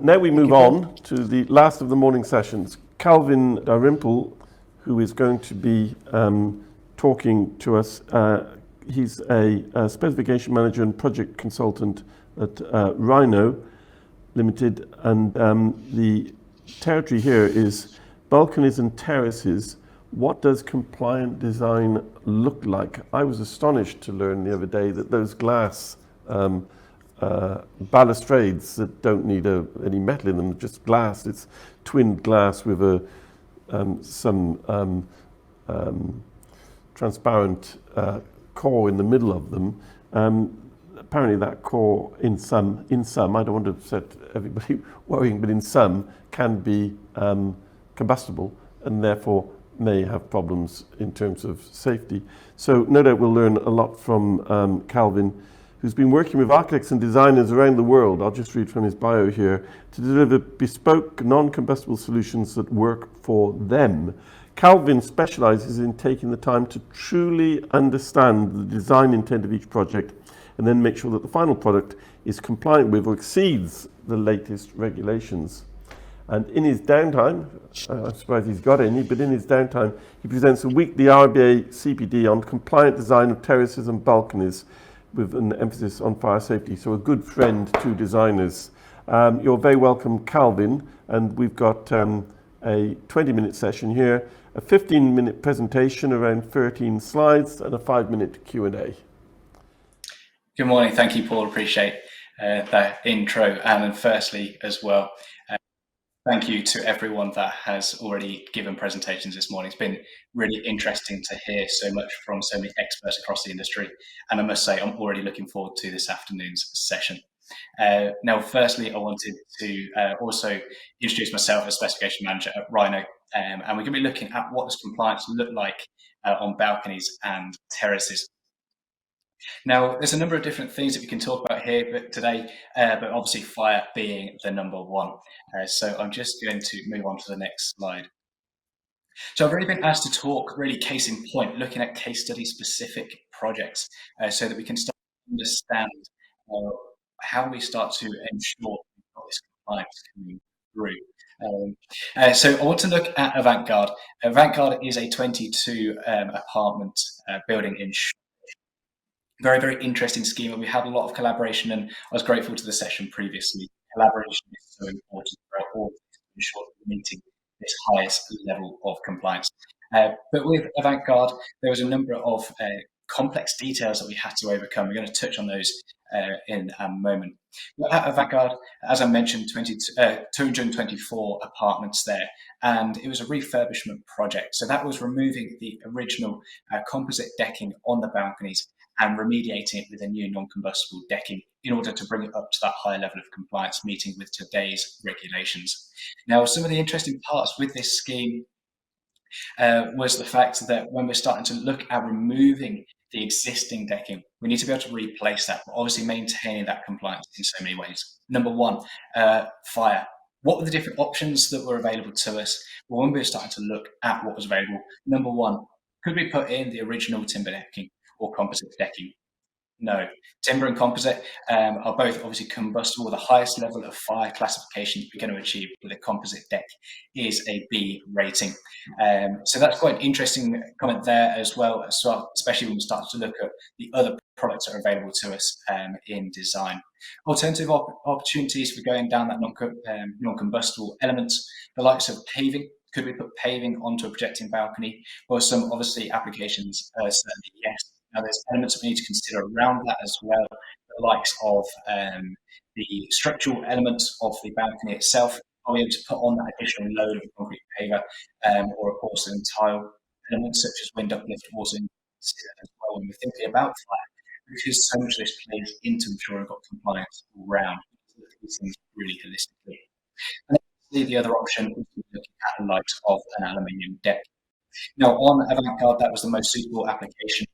Now we move on to the last of the morning sessions. Calvin Dalrymple, who is going to be talking to us. He's a specification manager and project consultant at Rhino Limited, and the territory here is Balconies and Terraces. What does compliant design look like? I was astonished to learn the other day that those glass balustrades that don't need any metal in them, just glass. It's twinned glass with some transparent core in the middle of them. Apparently that core in some, I don't want to set everybody worrying, but in some can be combustible and therefore may have problems in terms of safety. So no doubt we'll learn a lot from Calvin, who's been working with architects and designers around the world, I'll just read from his bio here, to deliver bespoke, non-combustible solutions that work for them. Calvin specializes in taking the time to truly understand the design intent of each project and then make sure that the final product is compliant with or exceeds the latest regulations. And in his downtime, I'm surprised he's got any, but in his downtime, he presents a weekly RBA CPD on compliant design of terraces and balconies with an emphasis on fire safety. So a good friend to designers. You're very welcome, Calvin. And we've got a 20-minute session here, a 15-minute presentation around 13 slides, and a 5-minute Q&A. Good morning. Thank you, Paul. Appreciate that intro. And firstly, as well, thank you to everyone that has already given presentations this morning. It's been really interesting to hear so much from so many experts across the industry. And I must say, I'm already looking forward to this afternoon's session. Now, firstly, I wanted to also introduce myself as Specification Manager at Rhino. And we're going to be looking at what does compliance look like on balconies and terraces. Now, there's a number of different things that we can talk about here today, but obviously fire being the number one. So I'm just going to move on to the next slide. So I've really been asked to talk really case in point, looking at case study specific projects so that we can start to understand how we start to ensure we've got this compliance coming through. So I want to look at Avantgarde. Avantgarde is a 22 apartment building in very, very interesting scheme, and we had a lot of collaboration, and I was grateful to the session previously. Collaboration is so important for all to ensure that we're meeting this highest level of compliance. But with Avantgarde, there was a number of complex details that we had to overcome. We're going to touch on those in a moment. But at Avantgarde, as I mentioned, 224 apartments there, and it was a refurbishment project. So that was removing the original composite decking on the balconies and remediating it with a new non-combustible decking in order to bring it up to that higher level of compliance, meeting with today's regulations. Now, some of the interesting parts with this scheme was the fact that when we're starting to look at removing the existing decking, we need to be able to replace that, but obviously maintaining that compliance in so many ways. Number one, fire. What were the different options that were available to us? Well, when we were starting to look at what was available, number one, could we put in the original timber decking or composite decking? No. Timber and composite are both obviously combustible. The highest level of fire classification we're going to achieve with a composite deck is a B rating. So that's quite an interesting comment there as well, especially when we start to look at the other products that are available to us in design. Alternative opportunities for going down that non-combustible elements, the likes of paving. Could we put paving onto a projecting balcony? Well, some obviously applications, certainly yes. Now, there's elements that we need to consider around that as well, the likes of the structural elements of the balcony itself. Are we able to put on that additional load of a concrete paver or a porcelain tile? Elements such as wind uplift also consider as well when we're thinking about fire, because so much of this plays into ensuring we've got compliance all round. Look at these things really holistically. And then the other option is looking at the likes of an aluminium deck. Now, on Avantgarde, that was the most suitable application.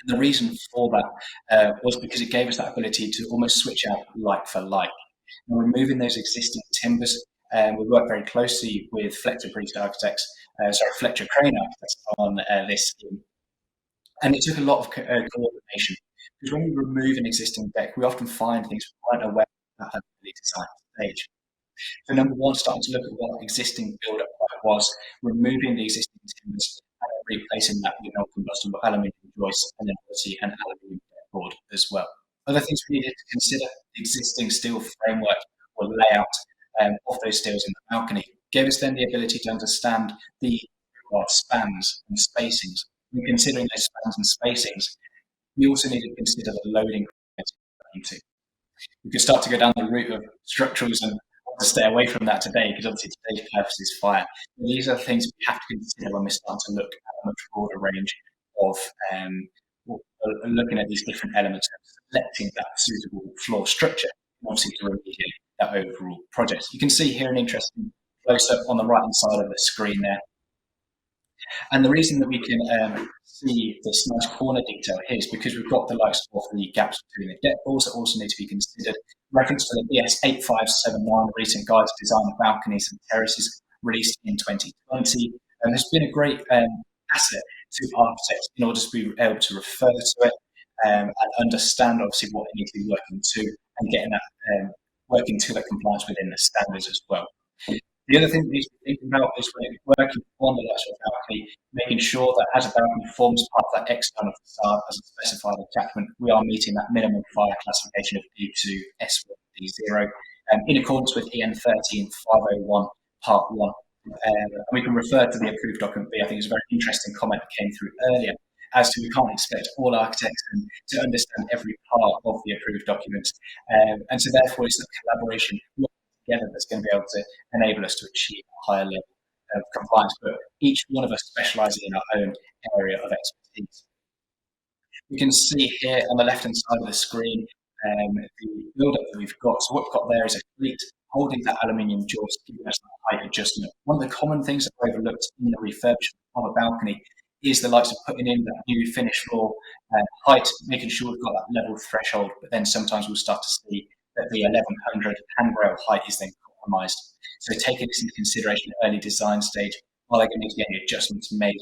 And the reason for that was because it gave us that ability to almost switch out like for like. And removing those existing timbers, we worked very closely with Fletcher Crane Architects on this scheme. And it took a lot of coordination, because when we remove an existing deck, we often find things we weren't aware of at the design stage. So number one, starting to look at what existing build-up was, removing the existing timbers and replacing that with non-combustible aluminium joists and then obviously an aluminium board as well. Other things we needed to consider: the existing steel framework or layout of those steels in the balcony gave us then the ability to understand the spans and spacings. When considering those spans and spacings, we also needed to consider the loading into. We could start to go down the route of structurals and to stay away from that today because obviously today's purpose is fire. But these are the things we have to consider when we start to look at a much broader range of looking at these different elements and selecting that suitable floor structure, obviously to remediate that overall project. You can see here an interesting close-up on the right-hand side of the screen there. And the reason that we can see this nice corner detail here is because we've got the likes of the gaps between the deck boards that also need to be considered. Reference to the BS 8571, the recent guide to design of balconies and terraces, released in 2020, has been a great asset to architects in order to be able to refer to it and understand obviously what it needs to be working to and getting that working to that compliance within the standards as well. The other thing we need to think about is when working on the lateral balcony, making sure that as a balcony forms part of that external facade as a specified attachment, we are meeting that minimum fire classification of D2 S1 D0 in accordance with EN 13501 Part 1. And we can refer to the approved document B. I think it's a very interesting comment that came through earlier as to we can't expect all architects to understand every part of the approved document. And so therefore it's the collaboration together that's going to be able to enable us to achieve a higher level of compliance, but each one of us specialising in our own area of expertise. You can see here on the left-hand side of the screen the build-up that we've got. So what we've got there is a cleat holding that aluminium joist, giving us that height adjustment. One of the common things that are overlooked in the refurbishment of a balcony is the likes of putting in that new finished floor height, making sure we've got that level threshold, but then sometimes we'll start to see that the 1100 handrail height is then compromised. So taking this into consideration at early design stage, are there going to be any adjustments made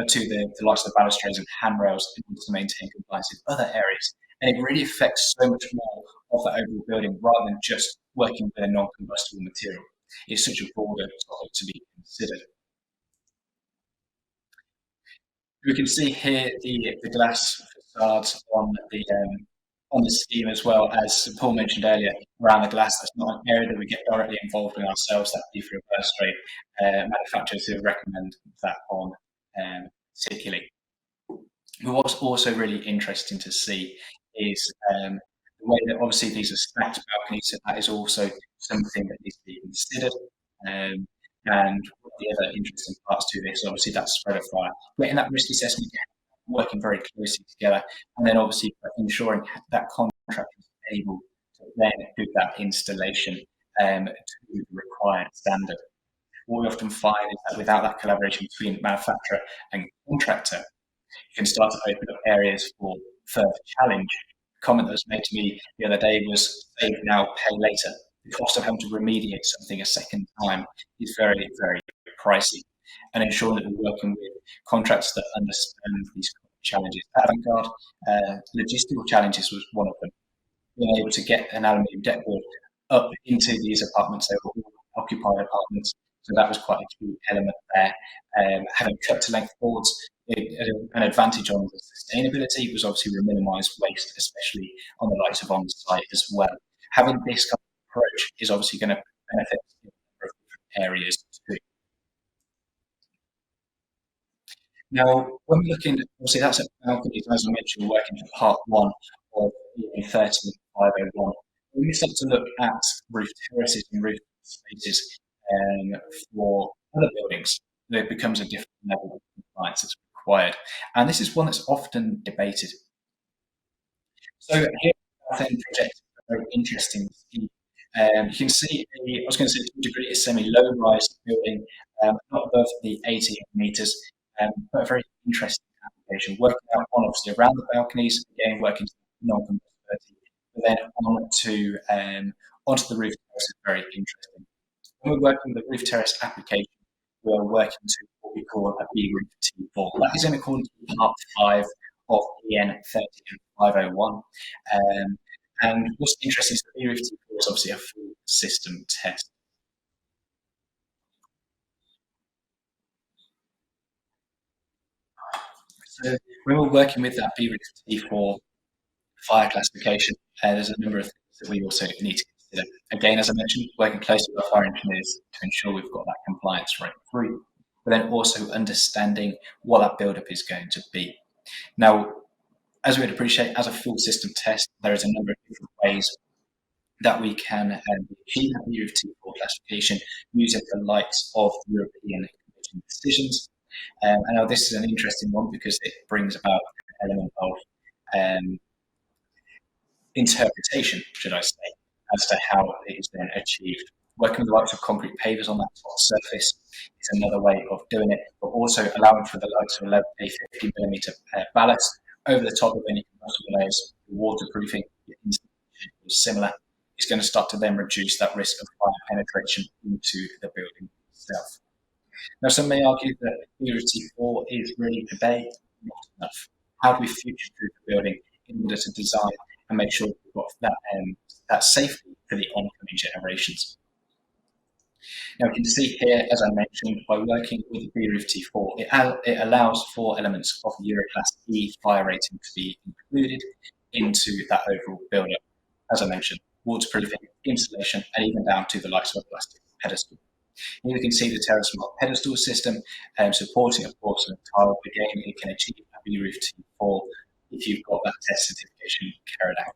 to the likes of the balustrades and handrails in order to maintain compliance in other areas? And it really affects so much more of the overall building rather than just working with a non-combustible material. It's such a broader topic to be considered. We can see here the glass facades on the scheme, as well as Paul mentioned earlier, around the glass. That's not an area that we get directly involved in ourselves, that be for manufacturers who recommend that on particularly. But what's also really interesting to see is the way that obviously these are stacked balconies, so that is also something that needs to be considered. And the other interesting parts to this, obviously, that spread of fire, getting that risk assessment, working very closely together, and then obviously ensuring that contractor is able to then do that installation to the required standard. What we often find is that without that collaboration between manufacturer and contractor, you can start to open up areas for further challenge. A comment that was made to me the other day was save now, pay later. The cost of having to remediate something a second time is very, very pricey. And ensuring that we're working with contractors that understand these challenges. Avant-garde logistical challenges was one of them. Being able to get an aluminium deck board up into these apartments, they were all occupied apartments, so that was quite a key element there. Having cut-to-length boards, an advantage on the sustainability was obviously we minimise waste, especially on the likes of on-site as well. Having this kind of approach is obviously going to benefit different areas too. Now, when we're looking, obviously that's at balconies, as I mentioned, we're working for part 1 of EN 13501. When we start to look at roof terraces and roof spaces for other buildings, there becomes a different level of compliance that's required. And this is one that's often debated. So here, the project is a very interesting scheme. You can see, I was going to say to a degree, a semi-low-rise building, not above the 80 metres, but a very interesting application. Working out on obviously around the balconies, again working non-combustibility, but then onto the roof terrace is very interesting. When we're working with the roof terrace application, we are working to what we call a B roof T4. That is in accordance with Part 5 of EN 13501. And what's interesting is the B roof T4 is obviously a full system test. So when we're working with that BRICS-T4 fire classification, there's a number of things that we also need to consider. Again, as I mentioned, working closely with our fire engineers to ensure we've got that compliance right through, but then also understanding what that build-up is going to be. Now, as we'd appreciate, as a full system test, there is a number of different ways that we can achieve that BRICS-T4 classification using the likes of European Commission decisions. And now this is an interesting one because it brings about an element of interpretation, should I say, as to how it is then achieved. Working with the likes of concrete pavers on that top surface is another way of doing it, but also allowing for the likes of a 50mm ballast over the top of any combustible layers, waterproofing, similar, is going to start to then reduce that risk of fire penetration into the building itself. Now, some may argue that BRICS-T4 is really today not enough. How do we future-proof the building in order to design and make sure we've got that safety for the oncoming generations? Now, we can see here, as I mentioned, by working with BRICS-T4, it allows for elements of the Euroclass E fire rating to be included into that overall build-up. As I mentioned, waterproofing, insulation, and even down to the likes of a plastic pedestal. Here we can see the Terrace pedestal system supporting a porcelain tile. Again, it can achieve a BRICS-T4 if you've got that test certification carried out.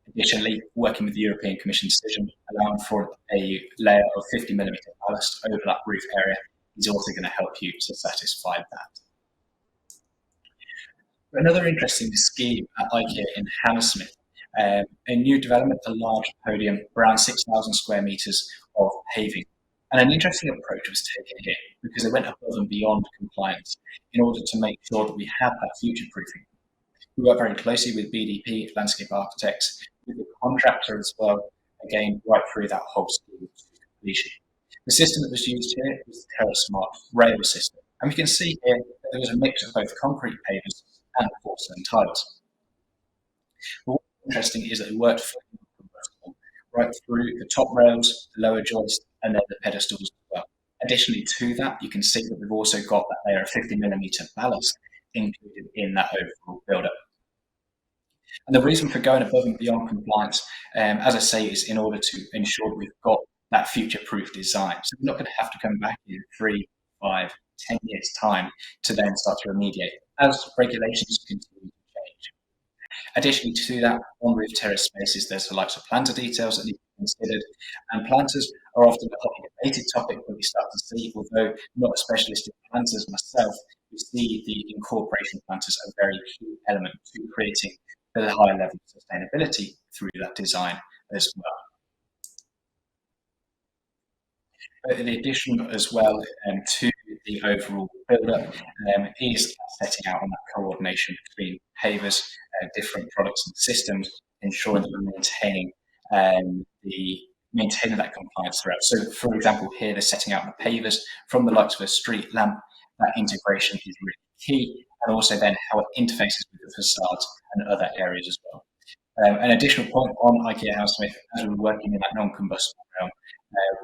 Additionally, working with the European Commission decision, allowing for a layer of 50mm ballast over that roof area is also going to help you to satisfy that. Another interesting scheme at IKEA in Hammersmith, a new development, a large podium, around 6,000 square metres of paving. And an interesting approach was taken here because they went above and beyond compliance in order to make sure that we had that future proofing. We work very closely with BDP, landscape architects, with the contractor as well, again, right through that whole scheme to completion. The system that was used here was the Terrace Smart rail system. And we can see here that there was a mix of both concrete pavers and porcelain tiles. But what's interesting is that it worked right through the top rails, the lower joist, and then the pedestals as well. Additionally to that, you can see that we've also got that layer of 50mm ballast included in that overall build-up. And the reason for going above and beyond compliance, as I say, is in order to ensure that we've got that future-proof design. So we're not going to have to come back in 3, 5, 10 years' time to then start to remediate as regulations continue to change. Additionally to that, on-roof terrace spaces, there's the likes of planter details that need to be considered, and planters are often a hotly debated topic that we start to see, although not a specialist in planters myself, we see the incorporation of planters a very key element to creating a higher level of sustainability through that design as well. But in addition as well to the overall build-up is setting out on that coordination between pavers, different products and systems, ensuring that we're maintaining that compliance throughout. So, for example, here they're setting out the pavers from the likes of a street lamp. That integration is really key, and also then how it interfaces with the facades and other areas as well. An additional point on IKEA Hammersmith, as we were working in that non-combustible realm,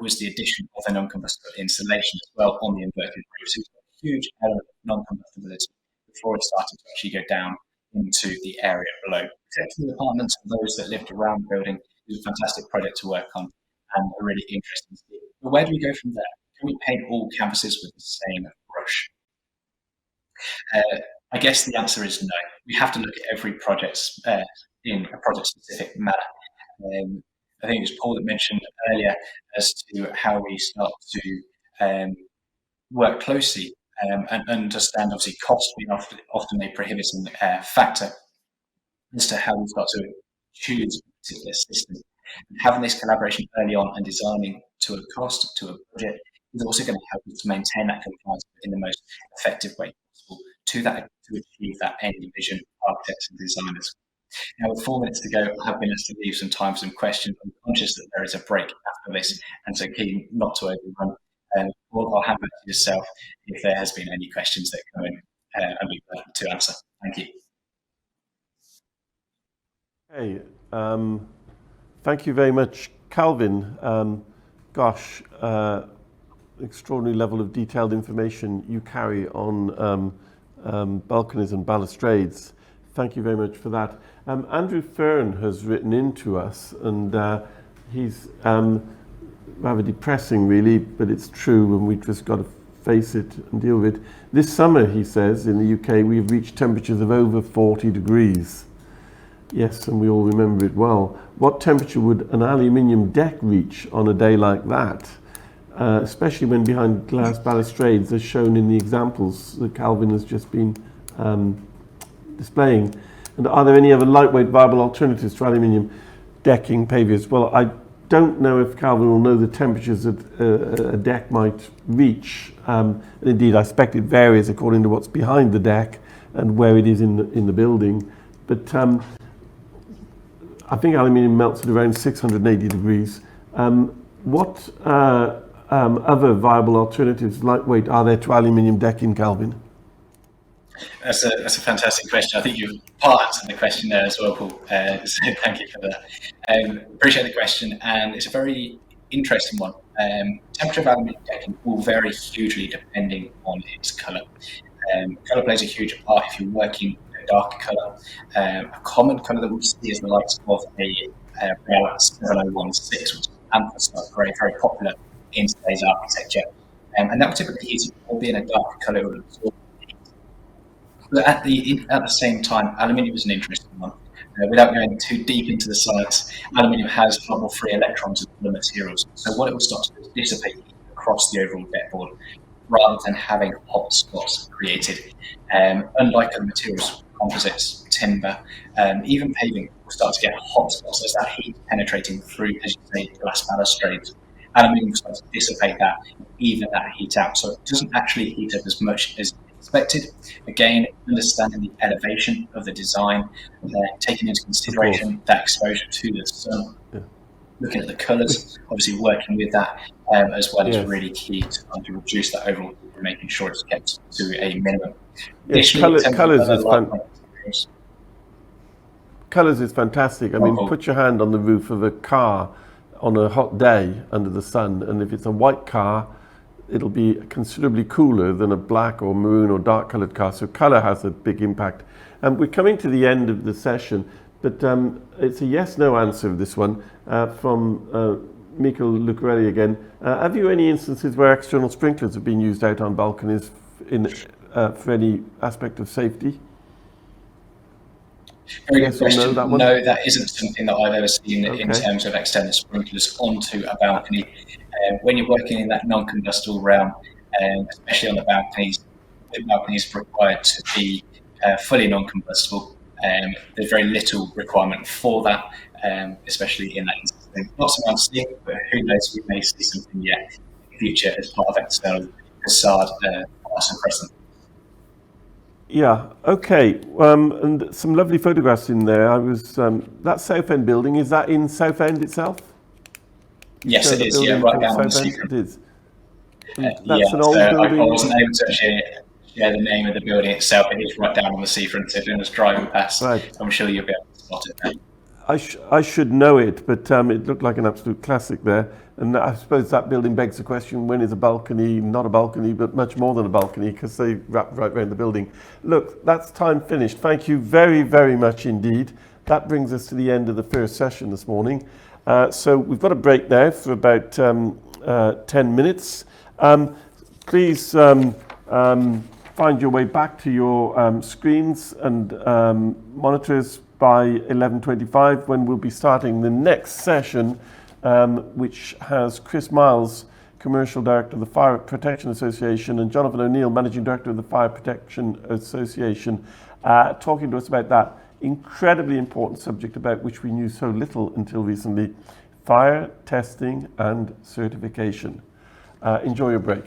was the addition of a non-combustible insulation as well on the inverted roof. So a huge element of non-combustibility before it started to actually go down into the area below. Protecting the apartments and those that lived around the building is a fantastic project to work on and a really interesting scheme. But where do we go from there? Can we paint all campuses with the same brush? I guess the answer is no. We have to look at every project in a project-specific manner. I think it was Paul that mentioned earlier as to how we start to work closely and understand, obviously, cost being often a prohibiting factor as to how we start to choose a particular system. And having this collaboration early on and designing to a cost, to a budget, is also going to help us to maintain that compliance in the most effective way possible to achieve that end vision for architects and designers. Now, with 4 minutes to go, I have been asked to leave some time for some questions. I'm conscious that there is a break after this, and so keen not to overrun. Paul, I'll hand back to yourself if there has been any questions that come in, and be glad to answer. Thank you. Hey, thank you very much, Calvin. Extraordinary level of detailed information you carry on balconies and balustrades. Thank you very much for that. Andrew Fern has written in to us, and he's rather depressing really, but it's true, and we've just got to face it and deal with it. This summer, he says, in the UK, we've reached temperatures of over 40 degrees. Yes, and we all remember it well. What temperature would an aluminium deck reach on a day like that? Especially when behind glass balustrades, as shown in the examples that Calvin has just been displaying. And are there any other lightweight viable alternatives to aluminium decking pavers? Well, I don't know if Calvin will know the temperatures that a deck might reach. And indeed, I suspect it varies according to what's behind the deck and where it is in the building. But I think aluminium melts at around 680 degrees. What other viable alternatives, lightweight, are there to aluminium decking, Calvin? That's a fantastic question. I think you've part answered the question there as well, Paul. So thank you for that. Appreciate the question, and it's a very interesting one. Temperature of aluminium decking will vary hugely depending on its colour. Colour plays a huge part if you're working a darker colour. A common colour that we see is the likes of a brown 7016, which is anthracite, very, very popular in today's architecture. And that will typically heat it, or be in a darker colour, it will absorb heat. But at the same time, aluminium is an interesting one. Without going too deep into the science, aluminium has far more free electrons than other materials. So what it will start to do is dissipate heat across the overall deckboard, rather than having hot spots created. Unlike other materials, composites, timber, even paving will start to get hot spots as that heat penetrating through, as you say, glass balustrades. Aluminium will start to dissipate that, even that heat out. So it doesn't actually heat up as much as expected. Again, understanding the elevation of the design, taking into consideration that exposure to the sun, looking at the colours, obviously working with that as well is really key to reduce that overall heat and making sure it's kept to a minimum. Yes, colours is fantastic. I mean, put your hand on the roof of a car on a hot day under the sun, and if it's a white car, it'll be considerably cooler than a black or maroon or dark coloured car. So colour has a big impact. We're coming to the end of the session, but it's a yes/no answer of this one from Michael Lucarelli again. Have you any instances where external sprinklers have been used out on balconies for any aspect of safety? Very good question. No, that isn't something that I've ever seen in terms of external sprinklers onto a balcony. When you're working in that non-combustible realm, especially on the balconies required to be fully non-combustible. There's very little requirement for that, especially in that instance. Not so much see, but who knows, we may see something yet in the future as part of external facade glass and crescent. Yeah, okay. And some lovely photographs in there. That Southend building, is that in Southend itself? Yes, it is. Yeah, right down on the seafront. It is. That's an old building. I wasn't able to share the name of the building itself. It is right down on the seafront. So if you're just driving past, I'm sure you'll be able to spot it there. I should know it, but it looked like an absolute classic there. And I suppose that building begs the question, when is a balcony not a balcony, but much more than a balcony, because they wrap right around the building. Look, that's time finished. Thank you very, very much indeed. That brings us to the end of the first session this morning. So we've got a break now for about 10 minutes. Please find your way back to your screens and monitors by 11:25, when we'll be starting the next session, which has Chris Miles, Commercial Director of the Fire Protection Association, and Jonathan O'Neill, Managing Director of the Fire Protection Association, talking to us about that incredibly important subject about which we knew so little until recently: fire testing and certification. Enjoy your break.